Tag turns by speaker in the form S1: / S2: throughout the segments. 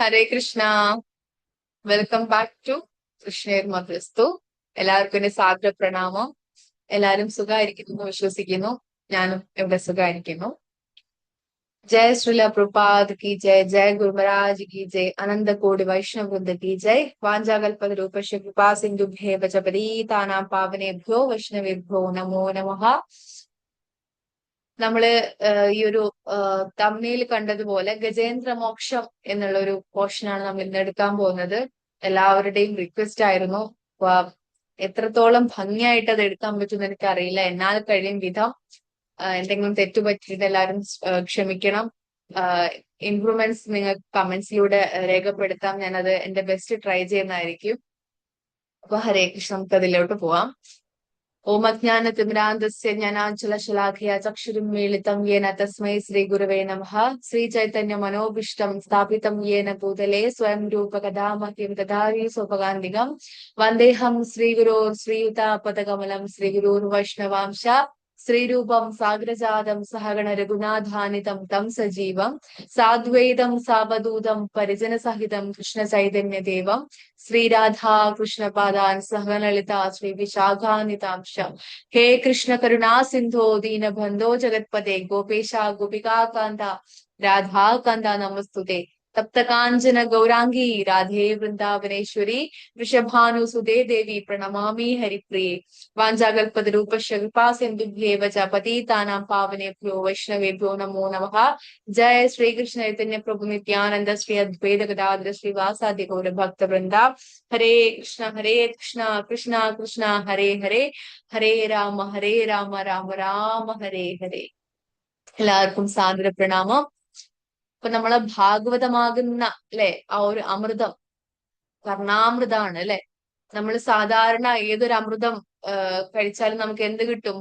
S1: Hare Krishna. Welcome back to കൃഷ്ണേർമ ക്രിസ്തു. എല്ലാവർക്കും എന്റെ സാദര പ്രണാമം. എല്ലാരും സുഖമായിരിക്കുന്നു എന്ന് വിശ്വസിക്കുന്നു. ഞാനും ഇവിടെ സുഖമായിരിക്കുന്നു. जय श्रीला प्रभुपाद की जय, जय गुरु महाराज की जय, अनंत कोटि वैष्णव वृंद की जय। वाञ्छाकल्पतरुभ्यश्च रूपस्य कृपा सिन्धुभ्येव च पतितानां पावनेभ्यो वैष्णवेभ्यो नमो नमः. നമ്മള് ഈ ഒരു തമ്മിൽ കണ്ടതുപോലെ ഗജേന്ദ്ര മോക്ഷം എന്നുള്ള ഒരു പോർഷനാണ് നമ്മൾ ഇന്ന് എടുക്കാൻ പോകുന്നത്. എല്ലാവരുടെയും റിക്വസ്റ്റ് ആയിരുന്നു. അപ്പൊ എത്രത്തോളം ഭംഗിയായിട്ട് അത് എടുക്കാൻ പറ്റുമെന്ന് എനിക്ക് അറിയില്ല. എന്നാൽ കഴിയും വിധം എന്തെങ്കിലും തെറ്റുപറ്റിയിട്ട് എല്ലാവരും ക്ഷമിക്കണം. ഇംപ്രൂവ്മെന്റ്സ് നിങ്ങൾക്ക് കമന്റ്സിലൂടെ രേഖപ്പെടുത്താം. ഞാനത് എന്റെ ബെസ്റ്റ് ട്രൈ ചെയ്യുന്നതായിരിക്കും. അപ്പൊ ഹരേ കൃഷ്ണ, നമുക്ക് അതിലോട്ട് പോവാം. ഓം അജ്ഞാനതിമിരാന്ധസ്യ ജ്ഞാനാഞ്ജലശലാഖയാ ചക്ഷുരുന്മീളിതം യേന തസ്മൈ ശ്രീഗുരവേ നമഃ. ശ്രീചൈതന്യ മനോഭീഷ്ടം സ്ഥാപിതം യേന ഭൂതലേ സ്വയം രൂപ കഥാ മഹ്യം ദദാതി സ്വപകാന്തികം. വന്ദേഹം ശ്രീഗുരോർ ശ്രീയുതാപദകമലം ശ്രീഗുരോർ വൈഷ്ണവാംശ ശ്രീരൂപം സാഗ്രജാതം സഹഗണ രഘുനാഥാനിതം തം സജീവം സാദ്വൈതം സാവധൂതം പരിജന സഹിതം കൃഷ്ണ ചൈതന്യ ദേവം ശ്രീരാധാ കൃഷ്ണപാദാൻ സഹലളിത ശ്രീ വിശാഖാനിതാംശ. ഹേ കൃഷ്ണ കരുണാ സിന്ധോ ദീനബന്ധോ ജഗത്പദേ ഗോപേശ ഗോപികാകാന്ത രാധാകാന്ത നമസ്തുതേ. തപ്തകാഞ്ചന ഗൗരാംഗീ രാധേ വൃന്ദാവനേശ്വരി വൃഷഭാനുസുതേ ദേവി പ്രണമാമി ഹരിപ്രിയേ. വാഞ്ചാകൽപതരൂപശ്ച കൃപാ സിന്ധുഭ്യേവ ച പതിതാനാം പാവനേഭ്യോ വൈഷ്ണവേഭ്യോ നമോ നമഃ. ജയ ശ്രീകൃഷ്ണ ചൈതന്യ പ്രഭു നിത്യാനന്ദ ശ്രീ അദ്വൈത ഗദാധര ശ്രീവാസാദി ഗൗര ഭക്തവൃന്ദ. ഹരേ കൃഷ്ണ കൃഷ്ണ കൃഷ്ണ ഹരേ ഹരേ, ഹരേ രാമ രാമ രാമ ഹരേ ഹരേ. എല്ലാവർക്കും സാദര പ്രണാമം. ഇപ്പൊ നമ്മളെ ഭാഗവതമാകുന്ന അല്ലെ ആ ഒരു അമൃതം കർണാമൃതാണ് അല്ലെ. നമ്മൾ സാധാരണ ഏതൊരു അമൃതം കഴിച്ചാലും നമുക്ക് എന്ത് കിട്ടും?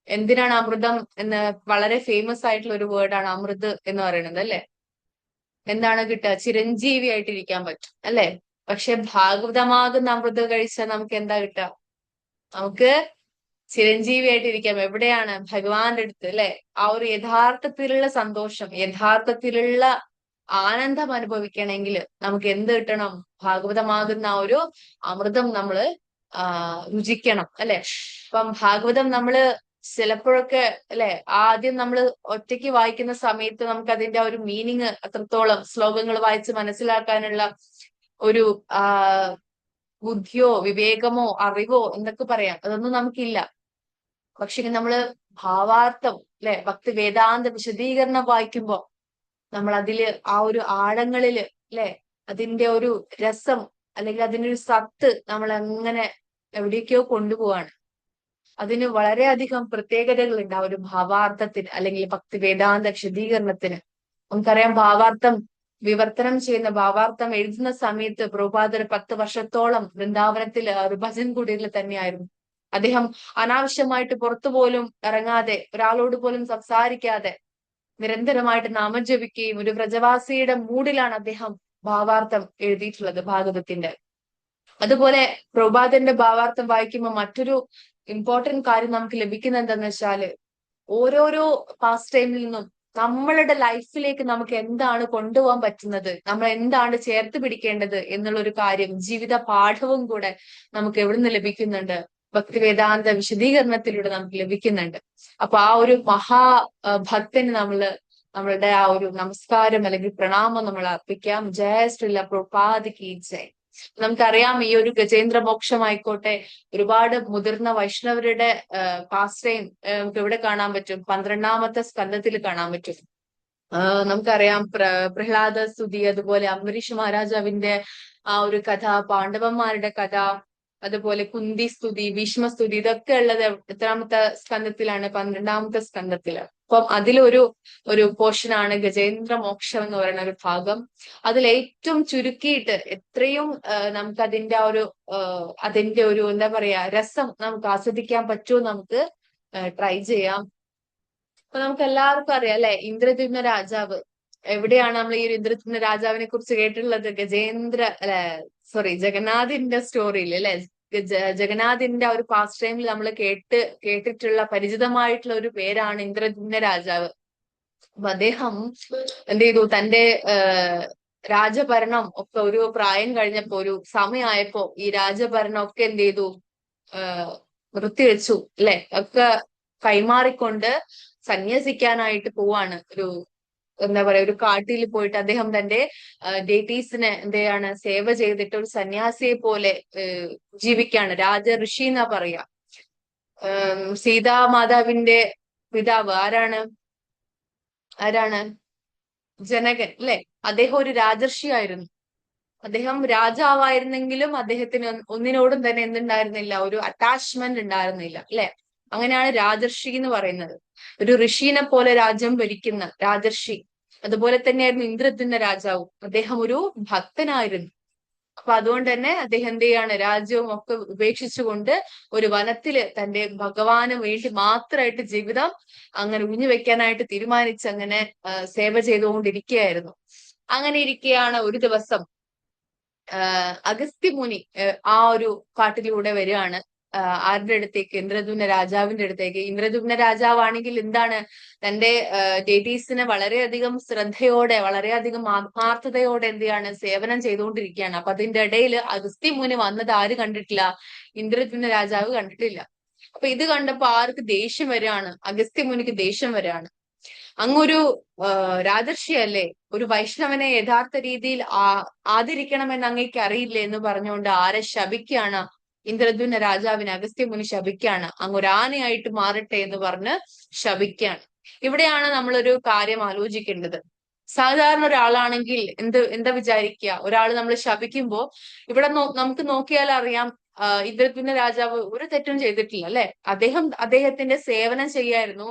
S1: എന്തിനാണ് അമൃതം എന്ന് വളരെ ഫേമസ് ആയിട്ടുള്ള ഒരു വേർഡാണ് അമൃത് എന്ന് പറയുന്നത് അല്ലെ. എന്താണ് കിട്ടുക? ചിരഞ്ജീവി ആയിട്ടിരിക്കാൻ പറ്റും അല്ലെ. പക്ഷെ ഭാഗവതമാകുന്ന അമൃത് കഴിച്ചാൽ നമുക്ക് എന്താ കിട്ടുക? നമുക്ക് ചിരഞ്ജീവി ആയിട്ടിരിക്കാം. എവിടെയാണ്? ഭഗവാന്റെ അടുത്ത് അല്ലെ. ആ ഒരു യഥാർത്ഥത്തിലുള്ള സന്തോഷം, യഥാർത്ഥത്തിലുള്ള ആനന്ദം അനുഭവിക്കണമെങ്കിൽ നമുക്ക് എന്ത് കിട്ടണം? ഭാഗവതമാകുന്ന ആ ഒരു അമൃതം നമ്മള് രുചിക്കണം അല്ലെ. അപ്പം ഭാഗവതം നമ്മള് ചിലപ്പോഴൊക്കെ അല്ലെ ആദ്യം നമ്മൾ ഒറ്റയ്ക്ക് വായിക്കുന്ന സമയത്ത് നമുക്ക് അതിന്റെ ഒരു മീനിങ് അത്രത്തോളം ശ്ലോകങ്ങൾ വായിച്ച് മനസ്സിലാക്കാനുള്ള ഒരു ബുദ്ധിയോ വിവേകമോ അറിവോ എന്തൊക്കെ പറയാം, അതൊന്നും നമുക്കില്ല. പക്ഷെ നമ്മള് ഭാവാർത്ഥം അല്ലെ ഭക്തി വേദാന്ത വിശദീകരണം വായിക്കുമ്പോ നമ്മൾ അതില് ആ ഒരു ആഴങ്ങളില് അല്ലെ അതിന്റെ ഒരു രസം അല്ലെങ്കിൽ അതിന്റെ ഒരു സത്ത് നമ്മൾ അങ്ങനെ എവിടേക്കോ കൊണ്ടുപോവാണ്. അതിന് വളരെയധികം പ്രത്യേകതകളുണ്ട് ആ ഒരു ഭാവാർത്ഥത്തിന് അല്ലെങ്കിൽ ഭക്തി വേദാന്ത വിശദീകരണത്തിന്. നമുക്കറിയാം ഭാവാർത്ഥം വിവർത്തനം ചെയ്യുന്ന ഭാവാർത്ഥം എഴുതുന്ന സമയത്ത് പ്രഭുപാദർ 10 വർഷത്തോളം വൃന്ദാവനത്തിൽ ഒരു ഭജൻ കുടീരിൽ തന്നെയായിരുന്നു. അദ്ദേഹം അനാവശ്യമായിട്ട് പുറത്തു പോലും ഇറങ്ങാതെ ഒരാളോട് പോലും സംസാരിക്കാതെ നിരന്തരമായിട്ട് നാമം ജപിക്കുകയും ഒരു വ്രജവാസിയുടെ മൂഡിലാണ് അദ്ദേഹം ഭാവാർത്ഥം എഴുതിയിട്ടുള്ളത് ഭാഗവതത്തിന്റെ. അതുപോലെ പ്രഭുപാദന്റെ ഭാവാർത്ഥം വായിക്കുമ്പോൾ മറ്റൊരു ഇമ്പോർട്ടന്റ് കാര്യം നമുക്ക് ലഭിക്കുന്നത് എന്താന്ന് വെച്ചാല് ഓരോരോ പാസ്റ്റ് ടൈമിൽ നിന്നും നമ്മളുടെ ലൈഫിലേക്ക് നമുക്ക് എന്താണ് കൊണ്ടുപോകാൻ പറ്റുന്നത്, നമ്മൾ എന്താണ് ചേർത്ത് പിടിക്കേണ്ടത് എന്നുള്ള ഒരു കാര്യം, ജീവിത പാഠവും കൂടെ നമുക്ക് എവിടുന്ന് ലഭിക്കുന്നുണ്ട്? ഭക്തിവേദാന്ത വിശദീകരണത്തിലൂടെ നമുക്ക് ലഭിക്കുന്നുണ്ട്. അപ്പൊ ആ ഒരു ഭക്തന് നമ്മളുടെ ആ ഒരു നമസ്കാരം അല്ലെങ്കിൽ പ്രണാമം നമ്മൾ അർപ്പിക്കാം. ജയ ശ്രീല പ്രഭുപാദ കി ജയ്. നമുക്കറിയാം ഈ ഒരു ഗജേന്ദ്ര മോക്ഷമായിക്കോട്ടെ ഒരുപാട് മുതിർന്ന വൈഷ്ണവരുടെ പാസ്റ്റ് ടൈം നമുക്ക് എവിടെ കാണാൻ പറ്റും? 12ാമത്തെ സ്കന്ധത്തിൽ കാണാൻ പറ്റും. നമുക്കറിയാം പ്രഹ്ലാദ സ്തുതി, അതുപോലെ അംബരീഷ് മഹാരാജാവിന്റെ ആ ഒരു കഥ, പാണ്ഡവന്മാരുടെ കഥ, അതുപോലെ കുന്തി സ്തുതി, ഭീഷ്മസ്തുതി, ഇതൊക്കെ ഉള്ളത് എത്രാമത്തെ സ്കന്ധത്തിലാണ്? 12ാമത്തെ സ്കന്ധത്തില്. അപ്പം അതിലൊരു പോർഷനാണ് ഗജേന്ദ്ര മോക്ഷം എന്ന് പറയുന്ന ഒരു ഭാഗം. അതിൽ ഏറ്റവും ചുരുക്കിയിട്ട് എത്രയും നമുക്ക് അതിന്റെ ഒരു എന്താ പറയാ രസം നമുക്ക് ആസ്വദിക്കാൻ പറ്റുമോ നമുക്ക് ട്രൈ ചെയ്യാം. അപ്പൊ നമുക്ക് എല്ലാവർക്കും അറിയാം അല്ലെ, ഇന്ദ്രദ്യുമ്ന രാജാവ്. എവിടെയാണ് നമ്മൾ ഈ ഒരു ഇന്ദ്രദ്യുമ്ന രാജാവിനെ കുറിച്ച് കേട്ടിട്ടുള്ളത്? ജഗന്നാഥിന്റെ സ്റ്റോറിയിൽ അല്ലെ. ജഗന്നാഥിന്റെ ഒരു പാസ്റ്റ് ടൈമിൽ നമ്മൾ കേട്ടിട്ടുള്ള പരിചിതമായിട്ടുള്ള ഒരു പേരാണ് ഇന്ദ്രദ്യുമ്ന രാജാവ്. അപ്പൊ അദ്ദേഹം എന്ത് ചെയ്തു? തന്റെ രാജഭരണം ഒക്കെ ഒരു പ്രായം കഴിഞ്ഞപ്പോ, ഒരു സമയമായപ്പോ ഈ രാജഭരണം ഒക്കെ എന്ത് ചെയ്തു, നിർത്തിവെച്ചു അല്ലെ, ഒക്കെ കൈമാറിക്കൊണ്ട് സന്യസിക്കാനായിട്ട് പോവാണ്. ഒരു എന്താ പറയാ, ഒരു കാട്ടിൽ പോയിട്ട് അദ്ദേഹം തന്റെ ഡേറ്റീസിനെ എന്തെയാണ് സേവ ചെയ്തിട്ട് ഒരു സന്യാസിയെ പോലെ ജീവിക്കാണ്. രാജ ഋഷി എന്നാ പറയാ. സീതാമാതാവിന്റെ പിതാവ് ആരാണ്? ആരാണ്? ജനകൻ അല്ലെ. അദ്ദേഹം ഒരു രാജർഷിയായിരുന്നു. അദ്ദേഹം രാജാവായിരുന്നെങ്കിലും അദ്ദേഹത്തിന് ഒന്നിനോടും തന്നെ എന്തുണ്ടായിരുന്നില്ല, ഒരു അറ്റാച്ച്മെന്റ് ഉണ്ടായിരുന്നില്ല അല്ലെ. അങ്ങനെയാണ് രാജർഷി എന്ന് പറയുന്നത്. ഒരു ഋഷീനെ പോലെ രാജ്യം ഭരിക്കുന്ന രാജർഷി. അതുപോലെ തന്നെയായിരുന്നു ഇന്ദ്രദ്യുമ്ന രാജാവും. അദ്ദേഹം ഒരു ഭക്തനായിരുന്നു. അപ്പൊ അതുകൊണ്ട് തന്നെ അദ്ദേഹം എന്ത് ചെയ്യാണ്, രാജ്യവും ഒക്കെ ഉപേക്ഷിച്ചുകൊണ്ട് ഒരു വനത്തില് തന്റെ ഭഗവാന് വേണ്ടി മാത്രമായിട്ട് ജീവിതം അങ്ങനെ ഉഴിഞ്ഞു വെക്കാനായിട്ട് തീരുമാനിച്ച് അങ്ങനെ സേവ ചെയ്തുകൊണ്ടിരിക്കുകയായിരുന്നു. അങ്ങനെ ഇരിക്കെയാണ് ഒരു ദിവസം അഗസ്ത്യ മുനി ആ ഒരു കാട്ടിലൂടെ വരികയാണ്. ആരുടെ അടുത്തേക്ക്? ഇന്ദ്രദ്യുമ്ന രാജാവിന്റെ അടുത്തേക്ക്. ഇന്ദ്രദ്യുമ്ന രാജാവാണെങ്കിൽ എന്താണ്, തന്റെ ഡേറ്റീസിനെ വളരെയധികം ശ്രദ്ധയോടെ, വളരെയധികം ആത്മാർത്ഥതയോടെ എന്ത് ചെയ്യാണ്, സേവനം ചെയ്തുകൊണ്ടിരിക്കുകയാണ്. അപ്പൊ അതിന്റെ ഇടയിൽ അഗസ്ത്യ മുനി വന്നത് ആര് കണ്ടിട്ടില്ല? ഇന്ദ്രദ്യുമ്ന രാജാവ് കണ്ടിട്ടില്ല. അപ്പൊ ഇത് കണ്ടപ്പോ ആർക്ക് ദേഷ്യം വരികയാണ്? അഗസ്ത്യ മുനിക്ക് ദേഷ്യം വരികയാണ്. അങ്ങൊരു രാജർഷിയല്ലേ, ഒരു വൈഷ്ണവനെ യഥാർത്ഥ രീതിയിൽ ആദരിക്കണമെന്ന് അങ്ങേക്ക് അറിയില്ലേ എന്ന് പറഞ്ഞുകൊണ്ട് ആരെ ശപിക്കുകയാണ്? ഇന്ദ്രദ്യുമ്ന രാജാവിന് അഗസ്ത്യ മുനി ശപിക്കുകയാണ്. അങ്ങ് ഒരു ആനയായിട്ട് മാറട്ടെ എന്ന് പറഞ്ഞ് ശപിക്കുകയാണ്. ഇവിടെയാണ് നമ്മളൊരു കാര്യം ആലോചിക്കേണ്ടത്. സാധാരണ ഒരാളാണെങ്കിൽ എന്താ വിചാരിക്കുക? ഒരാൾ നമ്മൾ ശപിക്കുമ്പോ ഇവിടെ നമുക്ക് നോക്കിയാൽ അറിയാം, ഇന്ദ്രദ്യുമ്ന രാജാവ് ഒരു തെറ്റും ചെയ്തിട്ടില്ല അല്ലെ. അദ്ദേഹത്തിന്റെ സേവനം ചെയ്യായിരുന്നു,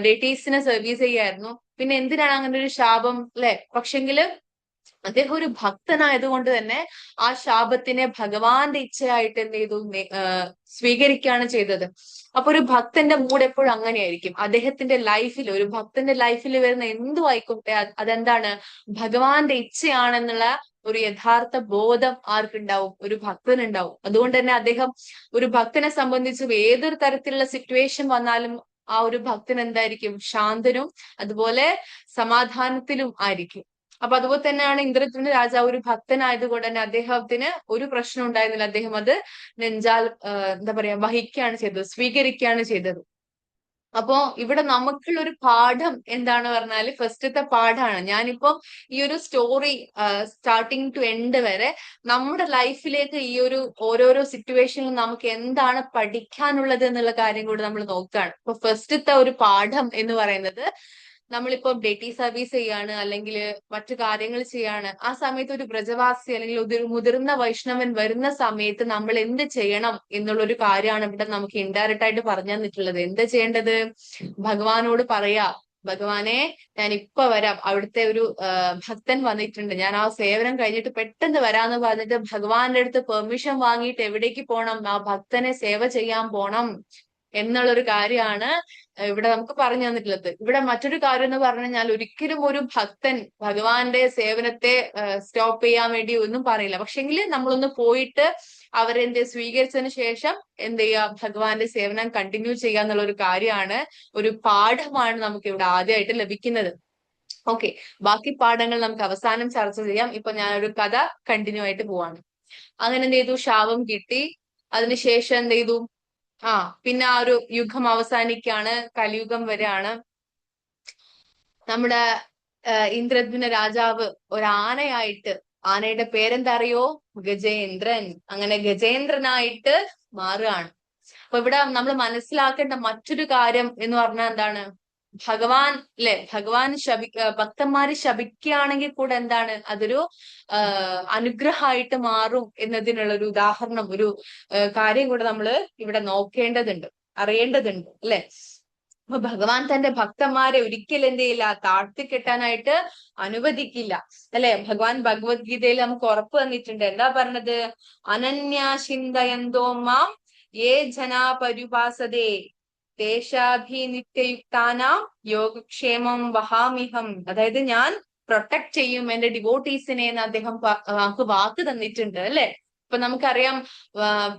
S1: ഡേറ്റീസിനെ സർവീസ് ചെയ്യായിരുന്നു. പിന്നെ എന്തിനാണ് അങ്ങനെ ഒരു ശാപം അല്ലെ? പക്ഷെങ്കില് അദ്ദേഹം ഒരു ഭക്തനായതുകൊണ്ട് തന്നെ ആ ശാപത്തിനെ ഭഗവാന്റെ ഇച്ഛയായിട്ട് എന്ത് ചെയ്തു, സ്വീകരിക്കുകയാണ് ചെയ്തത്. അപ്പൊ ഒരു ഭക്തന്റെ മൂഡ് എപ്പോഴും അങ്ങനെയായിരിക്കും. അദ്ദേഹത്തിന്റെ ലൈഫിൽ, ഒരു ഭക്തന്റെ ലൈഫിൽ വരുന്ന എന്തും ആയിക്കോട്ടെ, അതെന്താണ്, ഭഗവാന്റെ ഇച്ഛയാണെന്നുള്ള ഒരു യഥാർത്ഥ ബോധം ആർക്കുണ്ടാവും? ഒരു ഭക്തനുണ്ടാവും. അതുകൊണ്ട് തന്നെ അദ്ദേഹം, ഒരു ഭക്തനെ സംബന്ധിച്ച് ഏതൊരു തരത്തിലുള്ള സിറ്റുവേഷൻ വന്നാലും ആ ഒരു ഭക്തൻ എന്തായിരിക്കും? ശാന്തനും അതുപോലെ സമാധാനത്തിലും ആയിരിക്കും. അപ്പൊ അതുപോലെ തന്നെയാണ് ഇന്ദ്രദ്യുമ്ന രാജാവ് ഒരു ഭക്തനായതുകൊണ്ട് തന്നെ അദ്ദേഹത്തിന് ഒരു പ്രശ്നം ഉണ്ടായിരുന്നില്ല. അദ്ദേഹം അത് നെഞ്ചാൽ എന്താ പറയാ, വഹിക്കുകയാണ് ചെയ്തത്, സ്വീകരിക്കുകയാണ് ചെയ്തത്. അപ്പോ ഇവിടെ നമുക്കുള്ള ഒരു പാഠം എന്താണ് പറഞ്ഞാല്, ഫസ്റ്റത്തെ പാഠാണ്. ഞാനിപ്പോ ഈ ഒരു സ്റ്റോറി സ്റ്റാർട്ടിങ് ടു എൻഡ് വരെ നമ്മുടെ ലൈഫിലേക്ക് ഈ ഒരു ഓരോരോ സിറ്റുവേഷനിൽ നമുക്ക് എന്താണ് പഠിക്കാനുള്ളത് എന്നുള്ള കാര്യം കൂടി നമ്മൾ നോക്കുകയാണ്. അപ്പൊ ഫസ്റ്റത്തെ ഒരു പാഠം എന്ന് പറയുന്നത്, നമ്മളിപ്പോ ഡേറ്റി സർവീസ് ചെയ്യാണ് അല്ലെങ്കിൽ മറ്റു കാര്യങ്ങൾ ചെയ്യാണ്, ആ സമയത്ത് ഒരു ബ്രജവാസി അല്ലെങ്കിൽ ഒരു മുതിർന്ന വൈഷ്ണവൻ വരുന്ന സമയത്ത് നമ്മൾ എന്ത് ചെയ്യണം എന്നുള്ള ഒരു കാര്യമാണ് ഇവിടെ നമുക്ക് ഇൻഡയറക്റ്റ് ആയിട്ട് പറഞ്ഞു തന്നിട്ടുള്ളത്. എന്താ ചെയ്യേണ്ടത്? ഭഗവാനോട് പറയാ, ഭഗവാനെ ഞാൻ ഇപ്പൊ വരാം, അവിടുത്തെ ഒരു ഭക്തൻ വന്നിട്ടുണ്ട്, ഞാൻ ആ സേവനം കഴിഞ്ഞിട്ട് പെട്ടെന്ന് വരാന്ന് പറഞ്ഞിട്ട് ഭഗവാന്റെ അടുത്ത് പെർമിഷൻ വാങ്ങിയിട്ട് എവിടേക്ക് പോണം? ആ ഭക്തനെ സേവ ചെയ്യാൻ പോണം എന്നുള്ളൊരു കാര്യമാണ് ഇവിടെ നമുക്ക് പറഞ്ഞു തന്നിട്ടുള്ളത്. ഇവിടെ മറ്റൊരു കാര്യം എന്ന് പറഞ്ഞു കഴിഞ്ഞാൽ, ഒരിക്കലും ഒരു ഭക്തൻ ഭഗവാന്റെ സേവനത്തെ സ്റ്റോപ്പ് ചെയ്യാൻ വേണ്ടി ഒന്നും പറയില്ല. പക്ഷെങ്കിൽ നമ്മളൊന്ന് പോയിട്ട് അവരെന്ത് സ്വീകരിച്ചതിന് ശേഷം എന്ത് ചെയ്യുക, ഭഗവാന്റെ സേവനം കണ്ടിന്യൂ ചെയ്യുക എന്നുള്ള ഒരു കാര്യമാണ്, ഒരു പാഠമാണ് നമുക്ക് ഇവിടെ ആദ്യമായിട്ട് ലഭിക്കുന്നത്. ഓക്കെ, ബാക്കി പാഠങ്ങൾ നമുക്ക് അവസാനം ചർച്ച ചെയ്യാം. ഇപ്പൊ ഞാനൊരു കഥ കണ്ടിന്യൂ ആയിട്ട് പോവാണ്. അങ്ങനെ എന്ത് ചെയ്തു, ശാപം കിട്ടി. അതിനുശേഷം എന്ത് ചെയ്തു, പിന്നെ ആ ഒരു യുഗം അവസാനിക്കാണ്, കലിയുഗം വരെയാണ്. നമ്മുടെ ഇന്ദ്രദ്യുമ്ന രാജാവ് ഒരു ആനയായിട്ട്, ആനയുടെ പേരെന്താ അറിയോ? ഗജേന്ദ്രൻ. അങ്ങനെ ഗജേന്ദ്രനായിട്ട് മാറുകയാണ്. അപ്പൊ ഇവിടെ നമ്മൾ മനസ്സിലാക്കേണ്ട മറ്റൊരു കാര്യം എന്ന് പറഞ്ഞാൽ എന്താണ്, ഭഗവാൻ അല്ലെ, ഭഗവാൻ ഭക്തന്മാര് ശപിക്കുകയാണെങ്കിൽ കൂടെ എന്താണ്, അതൊരു അനുഗ്രഹമായിട്ട് മാറും എന്നതിനുള്ള ഒരു ഉദാഹരണം, ഒരു കാര്യം കൂടെ നമ്മൾ ഇവിടെ നോക്കേണ്ടതുണ്ട്, അറിയേണ്ടതുണ്ട് അല്ലെ. അപ്പൊ ഭഗവാൻ തന്റെ ഭക്തന്മാരെ ഒരിക്കലും എന്ത് ചെയ്യില്ല, താഴ്ത്തിക്കെട്ടാനായിട്ട് അനുവദിക്കില്ല അല്ലെ. ഭഗവാൻ ഭഗവത്ഗീതയിൽ നമുക്ക് ഉറപ്പ് തന്നിട്ടുണ്ട്. എന്താ പറഞ്ഞത്? അനന്യാചിന്തയന്തോ മാം യേ ജനാ പര്യുപാസതേ ദേശാഭിനിത്യയുക്താനാം യോഗക്ഷേമം വഹാമിഹം. അതായത് ഞാൻ പ്രൊട്ടക്ട് ചെയ്യും എന്റെ ഡിവോട്ടീസിനെ എന്ന് അദ്ദേഹം നമുക്ക് വാക്ക് തന്നിട്ടുണ്ട് അല്ലെ. ഇപ്പൊ നമുക്കറിയാം,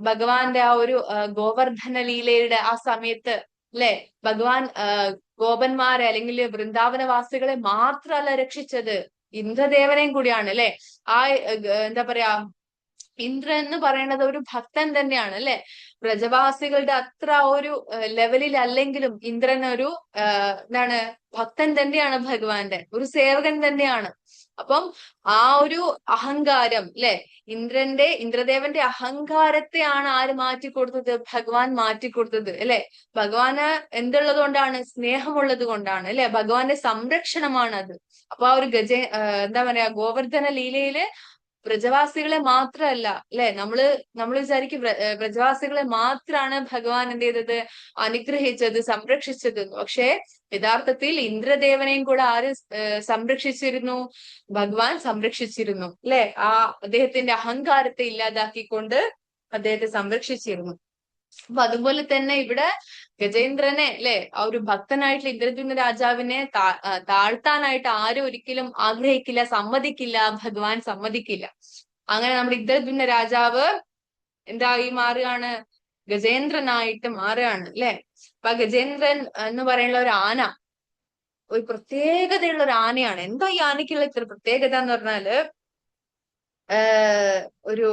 S1: ഭഗവാന്റെ ആ ഒരു ഗോവർദ്ധന ലീലയുടെ ആ സമയത്ത് അല്ലെ, ഭഗവാൻ ഗോപന്മാരെ അല്ലെങ്കിൽ വൃന്ദാവനവാസികളെ മാത്രമല്ല രക്ഷിച്ചത്, ഇന്ദ്രദേവനെയും കൂടിയാണ് അല്ലെ. ആ എന്താ പറയാ, ഇന്ദ്രൻ എന്ന് പറയുന്നത് ഒരു ഭക്തൻ തന്നെയാണ് അല്ലെ. വ്രജവാസികളുടെ അത്ര ഒരു ലെവലിൽ അല്ലെങ്കിലും ഇന്ദ്രൻ ഒരു എന്താണ്, ഭക്തൻ തന്നെയാണ്, ഭഗവാന്റെ ഒരു സേവകൻ തന്നെയാണ്. അപ്പം ആ ഒരു അഹങ്കാരം അല്ലെ, ഇന്ദ്രദേവന്റെ അഹങ്കാരത്തെയാണ് ആര് മാറ്റിക്കൊടുത്തത്? ഭഗവാൻ മാറ്റിക്കൊടുത്തത് അല്ലെ. ഭഗവാന് എന്തുള്ളത് കൊണ്ടാണ്? സ്നേഹമുള്ളത് കൊണ്ടാണ് അല്ലെ. ഭഗവാന്റെ സംരക്ഷണമാണ് അത്. അപ്പൊ ആ ഒരു എന്താ പറയാ, ഗോവർദ്ധന ലീലയില് വ്രജവാസികളെ മാത്രമല്ല അല്ലെ, നമ്മൾ വിചാരിക്കും വ്രജവാസികളെ മാത്രാണ് ഭഗവാൻ എന്ത് ചെയ്തത്? അനുഗ്രഹിച്ചത്, സംരക്ഷിച്ചത്. പക്ഷെ യഥാർത്ഥത്തിൽ ഇന്ദ്രദേവനെയും കൂടെ ആര് സംരക്ഷിച്ചിരുന്നു? ഭഗവാൻ സംരക്ഷിച്ചിരുന്നു അല്ലെ. ആ അദ്ദേഹത്തിന്റെ അഹങ്കാരത്തെ ഇല്ലാതാക്കിക്കൊണ്ട് അദ്ദേഹത്തെ സംരക്ഷിച്ചിരുന്നു. അപ്പൊ അതുപോലെ തന്നെ ഇവിടെ ഗജേന്ദ്രനെ അല്ലെ, ആ ഒരു ഭക്തനായിട്ടുള്ള ഇന്ദ്രദ്യുമ്ന രാജാവിനെ താഴ്ത്താനായിട്ട് ആരും ഒരിക്കലും ആഗ്രഹിക്കില്ല, സമ്മതിക്കില്ല, ഭഗവാൻ സമ്മതിക്കില്ല. അങ്ങനെ നമ്മുടെ ഇന്ദ്രദ്യുമ്ന രാജാവ് എന്തായി മാറുകയാണ്? ഗജേന്ദ്രനായിട്ട് മാറുകയാണ് അല്ലെ. അപ്പൊ ഗജേന്ദ്രൻ എന്ന് പറയുന്ന ഒരു ആന ഒരു പ്രത്യേകതയുള്ള ഒരു ആനയാണ്. എന്താ ഈ ആനയ്ക്കുള്ള ഇത്ര പ്രത്യേകത എന്ന് പറഞ്ഞാല്, ഒരു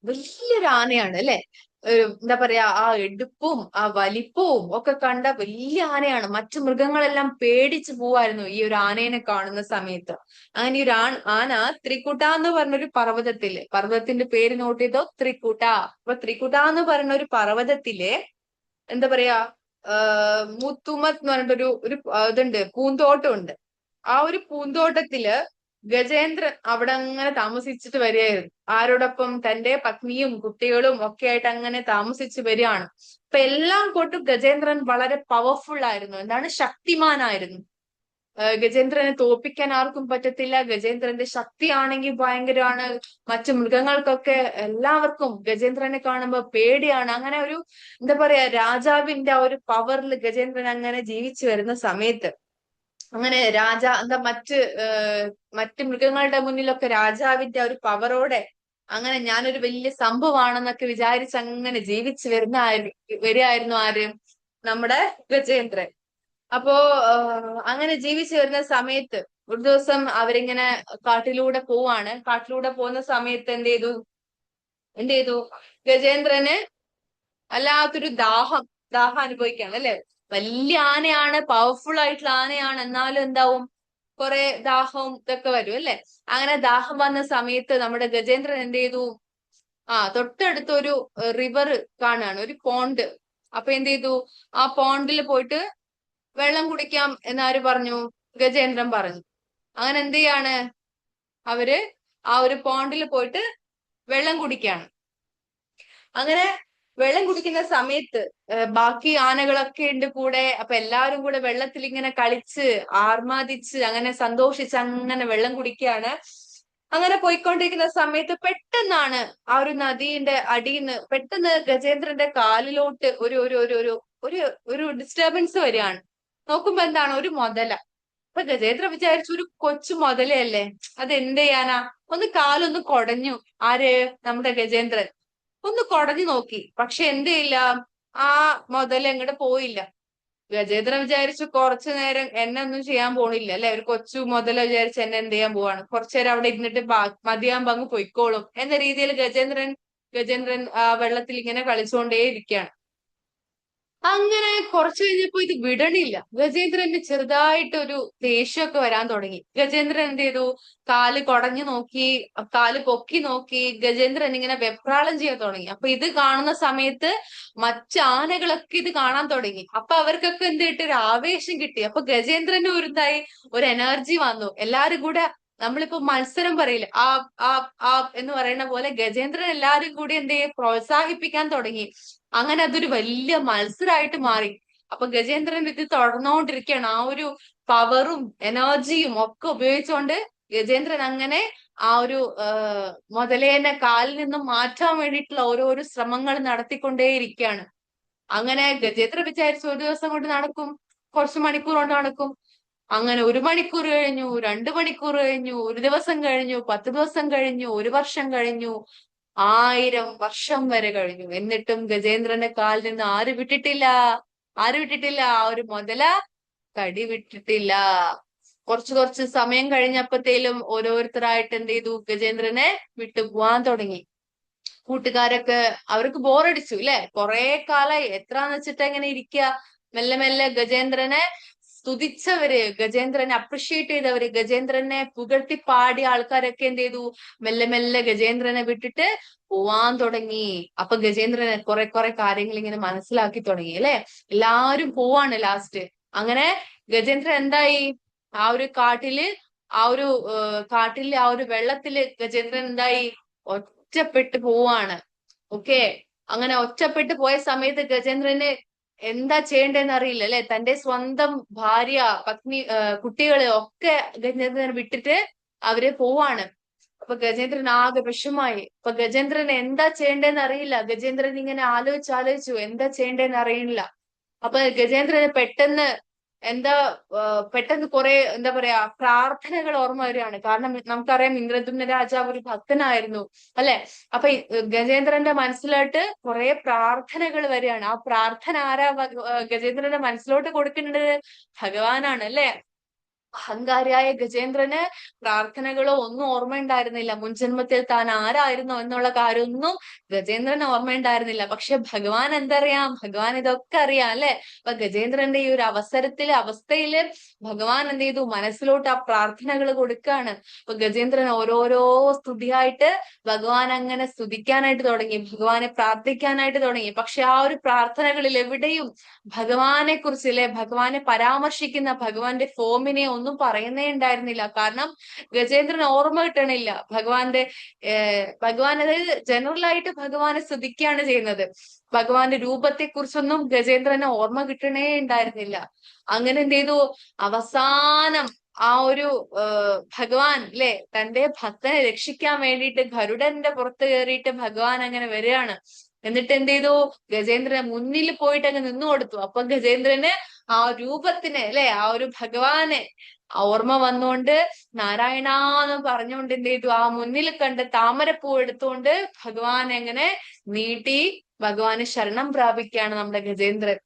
S1: വലിയൊരു ആനയാണ് അല്ലെ. എന്താ പറയാ, ആ എടുപ്പും ആ വലിപ്പവും ഒക്കെ കണ്ട വലിയ ആനയാണ്. മറ്റു മൃഗങ്ങളെല്ലാം പേടിച്ചു പോവായിരുന്നു ഈ ഒരു ആനേനെ കാണുന്ന സമയത്ത്. അങ്ങനെ ഈ ഒരു ആന ത്രികുട്ട എന്ന് പറഞ്ഞൊരു പർവ്വതത്തിന്റെ പേര് നോട്ട് ചെയ്തോ, ത്രികുട്ട. അപ്പൊ ത്രികുട്ട എന്ന് പറയുന്ന ഒരു പർവ്വതത്തിലെ എന്താ പറയാ, മുത്തുമത് എന്ന് പറഞ്ഞിട്ടൊരു ഒരു ഇതുണ്ട്, പൂന്തോട്ടമുണ്ട്. ആ ഒരു പൂന്തോട്ടത്തില് ഗജേന്ദ്രൻ അവിടെ അങ്ങനെ താമസിച്ചിട്ട് വരികയായിരുന്നു. ആരോടൊപ്പം? തന്റെ പത്നിയും കുട്ടികളും ഒക്കെ ആയിട്ട് അങ്ങനെ താമസിച്ച് വരികയാണ്. അപ്പൊ എല്ലാം കൊണ്ടും ഗജേന്ദ്രൻ വളരെ പവർഫുൾ ആയിരുന്നു, എന്താണ്, ശക്തിമാനായിരുന്നു. ഗജേന്ദ്രനെ തോൽപ്പിക്കാൻ ആർക്കും പറ്റത്തില്ല. ഗജേന്ദ്രന്റെ ശക്തിയാണെങ്കിൽ ഭയങ്കരമാണ്. മറ്റു മൃഗങ്ങൾക്കൊക്കെ എല്ലാവർക്കും ഗജേന്ദ്രനെ കാണുമ്പോ പേടിയാണ്. അങ്ങനെ ഒരു എന്താ പറയാ, രാജാവിന്റെ ആ ഒരു പവറിൽ ഗജേന്ദ്രൻ അങ്ങനെ ജീവിച്ചു വരുന്ന സമയത്ത്, അങ്ങനെ എന്താ മറ്റ് മൃഗങ്ങളുടെ മുന്നിലൊക്കെ രാജാവിന്റെ ഒരു പവറോടെ അങ്ങനെ ഞാനൊരു വലിയ സംഭവമാണെന്നൊക്കെ വിചാരിച്ച് അങ്ങനെ ജീവിച്ചു വരികയായിരുന്നു ആര്? നമ്മുടെ ഗജേന്ദ്രൻ. അപ്പോ അങ്ങനെ ജീവിച്ചു വരുന്ന സമയത്ത് ഒരു ദിവസം അവരിങ്ങനെ കാട്ടിലൂടെ പോവാണ്. കാട്ടിലൂടെ പോകുന്ന സമയത്ത് എന്ത് ചെയ്തു ഗജേന്ദ്രന് വല്ലാത്തൊരു ദാഹം അനുഭവിക്കുകയാണ് അല്ലെ. വലിയ ആനയാണ്, പവർഫുൾ ആയിട്ടുള്ള ആനയാണ്, എന്നാലും എന്താവും, കുറെ ദാഹവും ഇതൊക്കെ വരും അല്ലെ. അങ്ങനെ ദാഹം വന്ന സമയത്ത് നമ്മുടെ ഗജേന്ദ്രൻ എന്ത് ചെയ്തു? തൊട്ടടുത്തൊരു റിവർ കാണുകയാണ്, ഒരു പോണ്ട്. അപ്പൊ എന്ത് ചെയ്തു? ആ പോണ്ടിൽ പോയിട്ട് വെള്ളം കുടിക്കാം എന്നാര് പറഞ്ഞു? ഗജേന്ദ്രൻ പറഞ്ഞു. അങ്ങനെ എന്ത് ചെയ്യാണ് അവര്? ആ ഒരു പോണ്ടിൽ പോയിട്ട് വെള്ളം കുടിക്കാണ്. അങ്ങനെ വെള്ളം കുടിക്കുന്ന സമയത്ത് ബാക്കി ആനകളൊക്കെ ഉണ്ട് കൂടെ. അപ്പൊ എല്ലാവരും കൂടെ വെള്ളത്തിൽ ഇങ്ങനെ കളിച്ച് ആർമാദിച്ച് അങ്ങനെ സന്തോഷിച്ച് അങ്ങനെ വെള്ളം കുടിക്കുകയാണ്. അങ്ങനെ പോയിക്കൊണ്ടിരിക്കുന്ന സമയത്ത് പെട്ടെന്നാണ് ആ ഒരു നദീന്റെ അടിയിൽ നിന്ന് പെട്ടെന്ന് ഗജേന്ദ്രന്റെ കാലിലോട്ട് ഒരു ഒരു ഒരു ഒരു ഒരു ഒരു ഡിസ്റ്റർബൻസ് വരികയാണ്. നോക്കുമ്പോ എന്താണ്? ഒരു മുതല. അപ്പൊ ഗജേന്ദ്രൻ വിചാരിച്ചു ഒരു കൊച്ചു മുതലയല്ലേ, അത് എന്ത് ചെയ്യാനാ? കാലൊന്ന് കൊടഞ്ഞു. ആര്? നമ്മുടെ ഗജേന്ദ്രൻ ഒന്ന് കൊടഞ്ഞു നോക്കി. പക്ഷെ എന്ത് ചെയ്യില്ല, ആ മുതൽ എങ്ങോട്ട് പോയില്ല. ഗജേന്ദ്രൻ വിചാരിച്ചു കുറച്ചു നേരം എന്നെ ഒന്നും ചെയ്യാൻ പോണില്ല അല്ലെ, ഒരു കൊച്ചു മുതല വിചാരിച്ച് എന്നെ എന്ത് ചെയ്യാൻ പോവാണ്, കുറച്ചു നേരം അവിടെ ഇരുന്നിട്ട് മതിയാകുമ്പോ അങ്ങ് പൊയ്ക്കോളും എന്ന രീതിയിൽ ഗജേന്ദ്രൻ ആ വെള്ളത്തിൽ ഇങ്ങനെ കളിച്ചുകൊണ്ടേ ഇരിക്കുകയാണ്. അങ്ങനെ കുറച്ചു കഴിഞ്ഞപ്പോ ഇത് വിടണില്ല. ഗജേന്ദ്രന് ചെറുതായിട്ടൊരു ദേഷ്യമൊക്കെ വരാൻ തുടങ്ങി. ഗജേന്ദ്രൻ എന്ത് ചെയ്തു? കാല് കുടഞ്ഞു നോക്കി, കാല് പൊക്കി നോക്കി. ഗജേന്ദ്രൻ ഇങ്ങനെ വെപ്രാളം ചെയ്യാൻ തുടങ്ങി. അപ്പൊ ഇത് കാണുന്ന സമയത്ത് മറ്റു ആനകളൊക്കെ ഇത് കാണാൻ തുടങ്ങി. അപ്പൊ അവർക്കൊക്കെ എന്ത് കിട്ടി? ഒരു ആവേശം കിട്ടി. അപ്പൊ ഗജേന്ദ്രന് ഒരു എനർജി വന്നു. എല്ലാരും കൂടെ നമ്മളിപ്പോ മത്സരം പറയില്ല, ആ എന്ന് പറയുന്ന പോലെ ഗജേന്ദ്രൻ എല്ലാരും കൂടി എന്ത് ചെയ്യും? പ്രോത്സാഹിപ്പിക്കാൻ തുടങ്ങി. അങ്ങനെ അതൊരു വലിയ മത്സരമായിട്ട് മാറി. അപ്പൊ ഗജേന്ദ്രൻ ഇത് തുടർന്നുകൊണ്ടിരിക്കുകയാണ്. ആ ഒരു പവറും എനർജിയും ഒക്കെ ഉപയോഗിച്ചുകൊണ്ട് ഗജേന്ദ്രൻ അങ്ങനെ ആ ഒരു മുതലേനെ കാലിൽ നിന്നും മാറ്റാൻ വേണ്ടിയിട്ടുള്ള ഓരോരോ ശ്രമങ്ങൾ നടത്തിക്കൊണ്ടേയിരിക്കുകയാണ്. അങ്ങനെ ഗജേന്ദ്രൻ വിചാരിച്ചു ഒരു ദിവസം കൊണ്ട് നടക്കും, കുറച്ച് മണിക്കൂർ കൊണ്ട് നടക്കും. അങ്ങനെ 1 മണിക്കൂർ കഴിഞ്ഞു, 2 മണിക്കൂർ കഴിഞ്ഞു, ഒരു ദിവസം കഴിഞ്ഞു, 10 ദിവസം കഴിഞ്ഞു, ഒരു വർഷം കഴിഞ്ഞു, 1000 വർഷം വരെ കഴിഞ്ഞു. എന്നിട്ടും ഗജേന്ദ്രന്റെ കാലിൽ നിന്ന് ആര് വിട്ടിട്ടില്ല? ആ ഒരു മുതല കടി വിട്ടിട്ടില്ല. കുറച്ച് സമയം കഴിഞ്ഞപ്പോഴത്തേലും ഓരോരുത്തരായിട്ട് എന്ത് ചെയ്തു, ഗജേന്ദ്രനെ വിട്ടു പോവാൻ തുടങ്ങി. കൂട്ടുകാരൊക്കെ അവർക്ക് ബോറടിച്ചു അല്ലെ, കുറെ കാലായി എത്രാന്ന് വെച്ചിട്ട് എങ്ങനെ ഇരിക്കുക. മെല്ലെ മെല്ലെ ഗജേന്ദ്രനെ സ്തുതിച്ചവര്, ഗജേന്ദ്രനെ അപ്രിഷിയേറ്റ് ചെയ്തവര്, ഗജേന്ദ്രനെ പുകഴ്ത്തി പാടിയ ആൾക്കാരൊക്കെ എന്ത് ചെയ്തു, മെല്ലെ മെല്ലെ ഗജേന്ദ്രനെ വിട്ടിട്ട് പോവാൻ തുടങ്ങി. അപ്പൊ ഗജേന്ദ്രനെ കുറെ കാര്യങ്ങൾ ഇങ്ങനെ മനസ്സിലാക്കി തുടങ്ങി അല്ലെ. എല്ലാരും പോവാണ് ലാസ്റ്റ്. അങ്ങനെ ഗജേന്ദ്രൻ എന്തായി, ആ ഒരു കാട്ടില്, ആ ഒരു കാട്ടിലെ ആ ഒരു വെള്ളത്തില് ഗജേന്ദ്രൻ എന്തായി, ഒറ്റപ്പെട്ടു പോവാണ്. ഓക്കെ, അങ്ങനെ ഒറ്റപ്പെട്ടു പോയ സമയത്ത് ഗജേന്ദ്രന് എന്താ ചെയ്യേണ്ടതെന്ന് അറിയില്ല അല്ലെ. തന്റെ സ്വന്തം ഭാര്യ, പത്നി, കുട്ടികള് ഒക്കെ ഗജേന്ദ്രനെ വിട്ടിട്ട് അവര് പോവാണ്. അപ്പൊ ഗജേന്ദ്രൻ ആകെ വിഷമായി. അപ്പൊ ഗജേന്ദ്രൻ എന്താ ചെയ്യേണ്ടതെന്ന് അറിയില്ല. ഗജേന്ദ്രൻ ഇങ്ങനെ ആലോചിച്ചു എന്താ ചെയ്യേണ്ടതെന്ന് അറിയില്ല. അപ്പൊ ഗജേന്ദ്രന് പെട്ടെന്ന് എന്താ പെട്ടെന്ന് കുറെ എന്താ പറയാ പ്രാർത്ഥനകൾ ഓർമ്മ വരികയാണ്. കാരണം നമുക്കറിയാം ഇന്ദ്രദ്യുമ്ന രാജാവ് ഒരു ഭക്തനായിരുന്നു അല്ലെ. അപ്പൊ ഗജേന്ദ്രന്റെ മനസ്സിലോട്ട് കുറെ പ്രാർത്ഥനകൾ വരികയാണ്. ആ പ്രാർത്ഥന ആരാ ഗജേന്ദ്രന്റെ മനസ്സിലോട്ട് കൊടുക്കുന്നത്? ഭഗവാനാണ് അല്ലെ. അഹങ്കാരിയായ ഗജേന്ദ്രന് പ്രാർത്ഥനകളോ ഒന്നും ഓർമ്മയുണ്ടായിരുന്നില്ല. മുൻജന്മത്തിൽ താൻ ആരായിരുന്നോ എന്നുള്ള കാര്യമൊന്നും ഗജേന്ദ്രന് ഓർമ്മയുണ്ടായിരുന്നില്ല. പക്ഷെ ഭഗവാൻ എന്തറിയാം, ഭഗവാൻ ഇതൊക്കെ അറിയാം അല്ലെ. അപ്പൊ ഗജേന്ദ്രന്റെ ഈ ഒരു അവസ്ഥയില് ഭഗവാൻ എന്ത് ചെയ്തു, മനസ്സിലോട്ട് ആ പ്രാർത്ഥനകൾ കൊടുക്കാണ്. അപ്പൊ ഗജേന്ദ്രൻ ഓരോരോ സ്തുതിയായിട്ട് ഭഗവാൻ അങ്ങനെ സ്തുതിക്കാനായിട്ട് തുടങ്ങി, ഭഗവാനെ പ്രാർത്ഥിക്കാനായിട്ട് തുടങ്ങി. പക്ഷെ ആ ഒരു പ്രാർത്ഥനകളിൽ എവിടെയും ഭഗവാനെ കുറിച്ച് അല്ലെ, ഭഗവാനെ പരാമർശിക്കുന്ന ഭഗവാന്റെ ഫോമിനെ ഒന്നും പറയുന്നേ ഉണ്ടായിരുന്നില്ല. കാരണം ഗജേന്ദ്രൻ ഓർമ്മ കിട്ടണില്ല ഭഗവാന്റെ ഭഗവാൻ, അതായത് ജനറൽ ആയിട്ട് ഭഗവാനെ സ്തുതിക്കുകയാണ് ചെയ്യുന്നത്. ഭഗവാന്റെ രൂപത്തെ കുറിച്ചൊന്നും ഗജേന്ദ്രന് ഓർമ്മ കിട്ടണേ ഉണ്ടായിരുന്നില്ല. അങ്ങനെ എന്ത് ചെയ്തു, അവസാനം ആ ഒരു ഭഗവാൻ അല്ലെ, തന്റെ ഭക്തനെ രക്ഷിക്കാൻ വേണ്ടിയിട്ട് ഗരുഡന്റെ പുറത്ത് കയറിയിട്ട് ഭഗവാൻ അങ്ങനെ വരികയാണ്. എന്നിട്ട് എന്ത് ചെയ്തു, ഗജേന്ദ്രന് മുന്നിൽ പോയിട്ട് അങ്ങ് നിന്നു കൊടുത്തു. അപ്പൊ ഗജേന്ദ്രന് ആ രൂപത്തിന് അല്ലെ, ആ ഒരു ഭഗവാനെ ഓർമ്മ വന്നുകൊണ്ട് നാരായണാന്ന് പറഞ്ഞുകൊണ്ട് എന്ത് ചെയ്തു, ആ മുന്നിൽ കണ്ട താമരപ്പൂ എടുത്തുകൊണ്ട് ഭഗവാൻ എങ്ങനെ നീട്ടി ഭഗവാന് ശരണം പ്രാപിക്കുകയാണ് നമ്മുടെ ഗജേന്ദ്രൻ.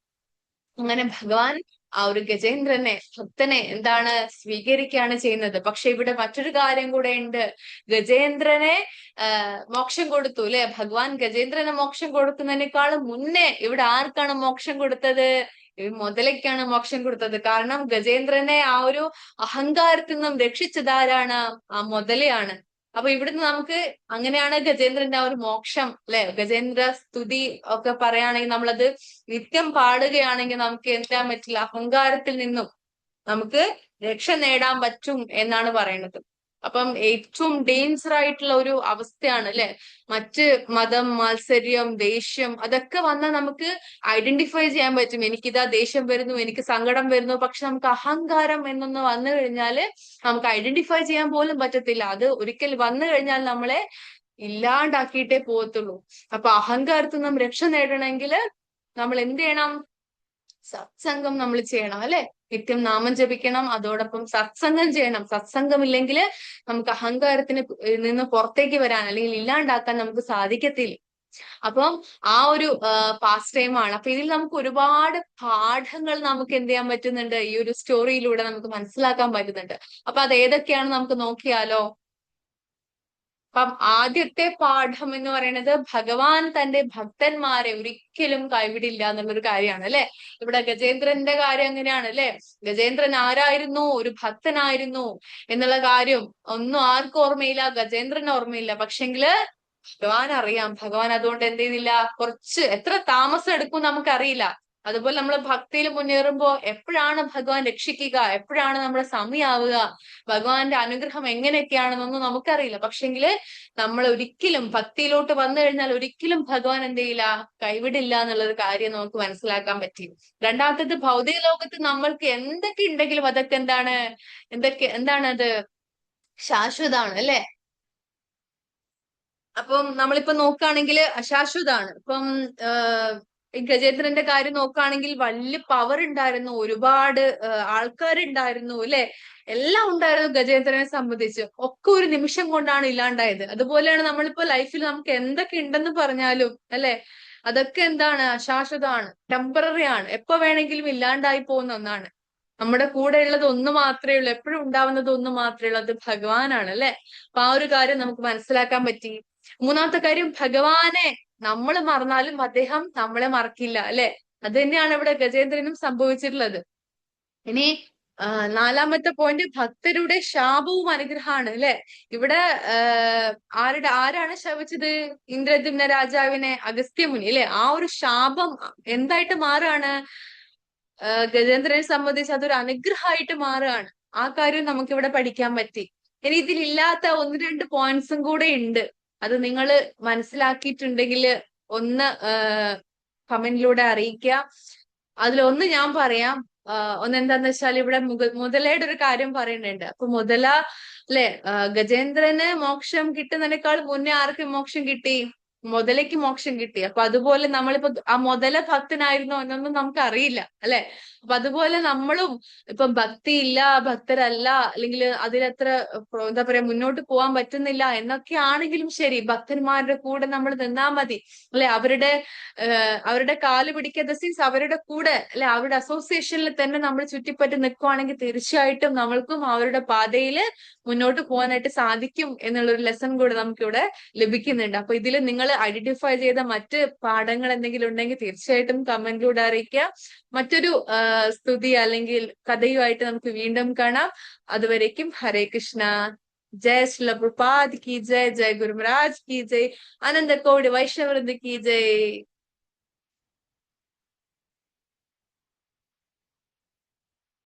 S1: അങ്ങനെ ഭഗവാൻ ആ ഒരു ഗജേന്ദ്രനെ, ഭക്തനെ എന്താണ് സ്വീകരിക്കുകയാണ് ചെയ്യുന്നത്. പക്ഷെ ഇവിടെ മറ്റൊരു കാര്യം കൂടെ ഉണ്ട്. ഗജേന്ദ്രനെ മോക്ഷം കൊടുത്തു അല്ലെ. ഭഗവാൻ ഗജേന്ദ്രന് മോക്ഷം കൊടുക്കുന്നതിനേക്കാളും മുന്നേ ഇവിടെ ആർക്കാണ് മോക്ഷം കൊടുത്തത്? മുതലയ്ക്കാണ് മോക്ഷം കൊടുത്തത്. കാരണം ഗജേന്ദ്രനെ ആ ഒരു അഹങ്കാരത്തിൽ നിന്നും രക്ഷിച്ചതാരാണ്? ആ മുതലയാണ്. അപ്പൊ ഇവിടുന്ന് നമുക്ക് അങ്ങനെയാണ് ഗജേന്ദ്രന്റെ ആ ഒരു മോക്ഷം അല്ലെ. ഗജേന്ദ്ര സ്തുതി ഒക്കെ പറയുകയാണെങ്കിൽ നമ്മളത് നിത്യം പാടുകയാണെങ്കിൽ നമുക്ക് എന്താ പറ്റില്ല, അഹങ്കാരത്തിൽ നിന്നും നമുക്ക് രക്ഷ നേടാൻ പറ്റും എന്നാണ് പറയുന്നത്. അപ്പം ഏറ്റവും ഡേഞ്ചർ ആയിട്ടുള്ള ഒരു അവസ്ഥയാണ് അല്ലെ, മറ്റ് മതം, മാത്സര്യം, ദേഷ്യം അതൊക്കെ വന്നാൽ നമുക്ക് ഐഡന്റിഫൈ ചെയ്യാൻ പറ്റും. എനിക്കിതാ ദേഷ്യം വരുന്നു, എനിക്ക് സങ്കടം വരുന്നു. പക്ഷെ നമുക്ക് അഹങ്കാരം എന്നൊന്ന് വന്നു കഴിഞ്ഞാല് നമുക്ക് ഐഡന്റിഫൈ ചെയ്യാൻ പോലും പറ്റത്തില്ല. അത് ഒരിക്കൽ വന്നു കഴിഞ്ഞാൽ നമ്മളെ ഇല്ലാണ്ടാക്കിയിട്ടേ പോകത്തുള്ളൂ. അപ്പൊ അഹങ്കാരത്തിൽ നിന്നും രക്ഷ നേടണമെങ്കിൽ നമ്മൾ എന്ത് ചെയ്യണം? സത്സംഗം നമ്മൾ ചെയ്യണം അല്ലെ. നിത്യം നാമം ജപിക്കണം, അതോടൊപ്പം സത്സംഗം ചെയ്യണം. സത്സംഗം ഇല്ലെങ്കിൽ നമുക്ക് അഹങ്കാരത്തിന് നിന്ന് പുറത്തേക്ക് വരാൻ അല്ലെങ്കിൽ ഇല്ലാണ്ടാക്കാൻ നമുക്ക് സാധിക്കത്തില്ല. അപ്പം ആ ഒരു പാസ് ടൈം ആണ്. അപ്പൊ ഇതിൽ നമുക്ക് ഒരുപാട് പാഠങ്ങൾ നമുക്ക് എന്ത് ചെയ്യാൻ പറ്റുന്നുണ്ട്, ഈ ഒരു സ്റ്റോറിയിലൂടെ നമുക്ക് മനസ്സിലാക്കാൻ പറ്റുന്നുണ്ട്. അപ്പൊ അത് ഏതൊക്കെയാണ് നമുക്ക് നോക്കിയാലോ. അപ്പം ആദ്യത്തെ പാഠം എന്ന് പറയുന്നത് ഭഗവാൻ തന്റെ ഭക്തന്മാരെ ഒരിക്കലും കൈവിടില്ല എന്നുള്ളൊരു കാര്യമാണ് അല്ലെ. ഇവിടെ ഗജേന്ദ്രന്റെ കാര്യം അങ്ങനെയാണ് അല്ലെ. ഗജേന്ദ്രൻ ആരായിരുന്നു? ഒരു ഭക്തനായിരുന്നു എന്നുള്ള കാര്യം ഒന്നും ആർക്കും ഓർമ്മയില്ല, ഗജേന്ദ്രന് ഓർമ്മയില്ല. പക്ഷെങ്കില് ഭഗവാൻ അറിയാം. ഭഗവാൻ അതുകൊണ്ട് എന്ത് ചെയ്തില്ല, കുറച്ച് എത്ര താമസം എടുക്കും നമുക്കറിയില്ല. അതുപോലെ നമ്മൾ ഭക്തിയിൽ മുന്നേറുമ്പോ എപ്പോഴാണ് ഭഗവാൻ രക്ഷിക്കുക, എപ്പോഴാണ് നമ്മുടെ സമയാവുക, ഭഗവാന്റെ അനുഗ്രഹം എങ്ങനെയൊക്കെയാണെന്നൊന്നും നമുക്കറിയില്ല. പക്ഷെങ്കില് നമ്മൾ ഒരിക്കലും ഭക്തിയിലോട്ട് വന്നു കഴിഞ്ഞാൽ ഒരിക്കലും ഭഗവാൻ എന്ത് ചെയ്യില്ല, കൈവിടില്ല എന്നുള്ളൊരു കാര്യം നമുക്ക് മനസ്സിലാക്കാൻ പറ്റി. രണ്ടാമത്തേത്, ഭൗതിക ലോകത്ത് നമ്മൾക്ക് എന്തൊക്കെ ഉണ്ടെങ്കിലും അതൊക്കെ എന്താണ് അത് ശാശ്വതാണ് അല്ലെ. അപ്പം നമ്മളിപ്പോ നോക്കുകയാണെങ്കിൽ അശാശ്വതാണ്. ഇപ്പം ഈ ഗജേന്ദ്രന്റെ കാര്യം നോക്കുകയാണെങ്കിൽ വലിയ പവർ ഉണ്ടായിരുന്നു, ഒരുപാട് ആൾക്കാരുണ്ടായിരുന്നു അല്ലെ. എല്ലാം ഉണ്ടായിരുന്നു ഗജേന്ദ്രനെ സംബന്ധിച്ച്. ഒക്കെ ഒരു നിമിഷം കൊണ്ടാണ് ഇല്ലാണ്ടായത്. അതുപോലെയാണ് നമ്മളിപ്പോ ലൈഫിൽ നമുക്ക് എന്തൊക്കെ ഉണ്ടെന്ന് പറഞ്ഞാലും അല്ലെ, അതൊക്കെ എന്താണ്, അശാശ്വതമാണ്, ടെമ്പററി ആണ്, എപ്പോ വേണമെങ്കിലും ഇല്ലാണ്ടായി പോകുന്ന ഒന്നാണ്. നമ്മുടെ കൂടെ ഉള്ളത് ഒന്ന് മാത്രമേ ഉള്ളൂ, എപ്പോഴും ഉണ്ടാവുന്നത് ഒന്ന് മാത്രമേ ഉള്ളൂ, അത് ഭഗവാനാണ് അല്ലെ. അപ്പൊ ആ ഒരു കാര്യം നമുക്ക് മനസ്സിലാക്കാൻ പറ്റി. മൂന്നാമത്തെ കാര്യം, ഭഗവാനെ നമ്മൾ മറന്നാലും അദ്ദേഹം നമ്മളെ മറക്കില്ല അല്ലെ. അത് തന്നെയാണ് ഇവിടെ ഗജേന്ദ്രനും സംഭവിച്ചിട്ടുള്ളത്. ഇനി നാലാമത്തെ പോയിന്റ്, ഭക്തരുടെ ശാപവും അനുഗ്രഹമാണ് അല്ലെ. ഇവിടെ ആരാണ് ശപിച്ചത്? ഇന്ദ്രദ്യുമ്ന രാജാവിനെ അഗസ്ത്യമുനി അല്ലെ. ആ ഒരു ശാപം എന്തായിട്ട് മാറുകയാണ്? ഗജേന്ദ്രനെ സംബന്ധിച്ച് അതൊരു അനുഗ്രഹമായിട്ട് മാറുകയാണ്. ആ കാര്യം നമുക്ക് ഇവിടെ പഠിക്കാൻ പറ്റി. ഇനി ഇതിലില്ലാത്ത ഒന്ന് രണ്ട് പോയിന്റ്സും കൂടെ ഉണ്ട്. അത് നിങ്ങൾ മനസ്സിലാക്കിയിട്ടുണ്ടെങ്കിൽ ഒന്ന് കമന്റിലൂടെ അറിയിക്കുക. അതിലൊന്ന് ഞാൻ പറയാം. ഒന്ന് എന്താന്ന് വെച്ചാൽ ഇവിടെ മുതലയുടെ ഒരു കാര്യം പറയുന്നുണ്ട്. അപ്പൊ മുതല അല്ലെ, ഗജേന്ദ്രന് മോക്ഷം കിട്ടുന്നതിനേക്കാൾ മുന്നേ ആർക്ക് മോക്ഷം കിട്ടി? മുതലയ്ക്ക് മോക്ഷം കിട്ടി. അപ്പൊ അതുപോലെ നമ്മളിപ്പോ ആ മുതല ഭക്തനായിരുന്നോ എന്നൊന്നും നമുക്ക് അറിയില്ല അല്ലെ. അപ്പൊ അതുപോലെ നമ്മളും ഇപ്പൊ ഭക്തിയില്ല, ഭക്തരല്ല, അല്ലെങ്കിൽ അതിലത്ര എന്താ പറയാ മുന്നോട്ട് പോകാൻ പറ്റുന്നില്ല എന്നൊക്കെ ആണെങ്കിലും ശരി, ഭക്തന്മാരുടെ കൂടെ നമ്മൾ നിന്നാ മതി അല്ലെ. അവരുടെ കാല് പിടിക്കുക സീൻസ് അവരുടെ കൂടെ അല്ലെ, അവരുടെ അസോസിയേഷനിൽ തന്നെ നമ്മൾ ചുറ്റിപ്പറ്റി നിൽക്കുവാണെങ്കിൽ തീർച്ചയായിട്ടും നമ്മൾക്കും അവരുടെ പാതയിൽ മുന്നോട്ട് പോകാനായിട്ട് സാധിക്കും എന്നുള്ളൊരു ലെസൺ കൂടെ നമുക്കിവിടെ ലഭിക്കുന്നുണ്ട്. അപ്പൊ ഇതിൽ നിങ്ങൾ ഐഡന്റിഫൈ ചെയ്ത മറ്റ് പാഠങ്ങൾ എന്തെങ്കിലും ഉണ്ടെങ്കിൽ തീർച്ചയായിട്ടും കമന്റിലൂടെ അറിയിക്കുക. മറ്റൊരു സ്തുതി അല്ലെങ്കിൽ കഥയുമായിട്ട് നമുക്ക് വീണ്ടും കാണാം. അതുവരേക്കും ഹരേ കൃഷ്ണ. जय श्रील प्रभुपाद की जय, जय गुरु महाराज की जय, आनंद कोटि वैष्णव वृंद की जय.